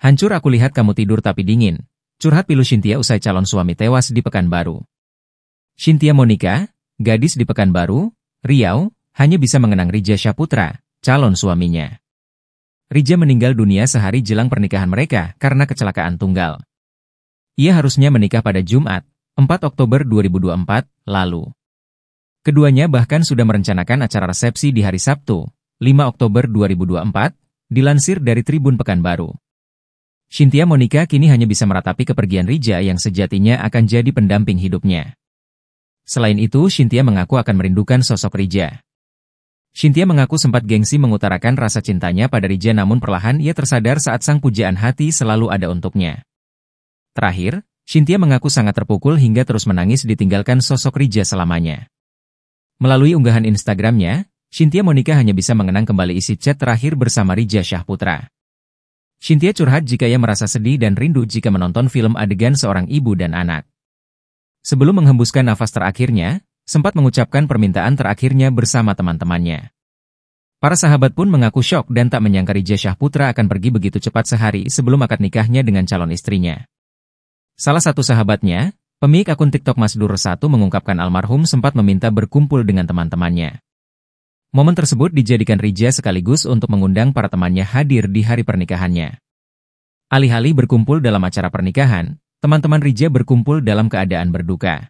Hancur aku lihat kamu tidur tapi dingin. Curhat pilu Cynthia usai calon suami tewas di Pekanbaru. Cynthia Monica, gadis di Pekanbaru, Riau, hanya bisa mengenang Rija Syaputra, calon suaminya. Rija meninggal dunia sehari jelang pernikahan mereka karena kecelakaan tunggal. Ia harusnya menikah pada Jumat, 4 Oktober 2024, lalu. Keduanya bahkan sudah merencanakan acara resepsi di hari Sabtu, 5 Oktober 2024, dilansir dari Tribun Pekanbaru. Cynthia Monica kini hanya bisa meratapi kepergian Rija yang sejatinya akan jadi pendamping hidupnya. Selain itu, Cynthia mengaku akan merindukan sosok Rija. Cynthia mengaku sempat gengsi mengutarakan rasa cintanya pada Rija, namun perlahan ia tersadar saat sang pujaan hati selalu ada untuknya. Terakhir, Cynthia mengaku sangat terpukul hingga terus menangis ditinggalkan sosok Rija selamanya. Melalui unggahan Instagramnya, Cynthia Monica hanya bisa mengenang kembali isi chat terakhir bersama Rija Syaputra. Cynthia curhat jika ia merasa sedih dan rindu jika menonton film adegan seorang ibu dan anak. Sebelum menghembuskan nafas terakhirnya, sempat mengucapkan permintaan terakhirnya bersama teman-temannya. Para sahabat pun mengaku syok dan tak menyangka Rija Syaputra akan pergi begitu cepat sehari sebelum akad nikahnya dengan calon istrinya. Salah satu sahabatnya, pemilik akun TikTok Masdur1 mengungkapkan almarhum sempat meminta berkumpul dengan teman-temannya. Momen tersebut dijadikan Rija sekaligus untuk mengundang para temannya hadir di hari pernikahannya. Alih-alih berkumpul dalam acara pernikahan, teman-teman Rija berkumpul dalam keadaan berduka.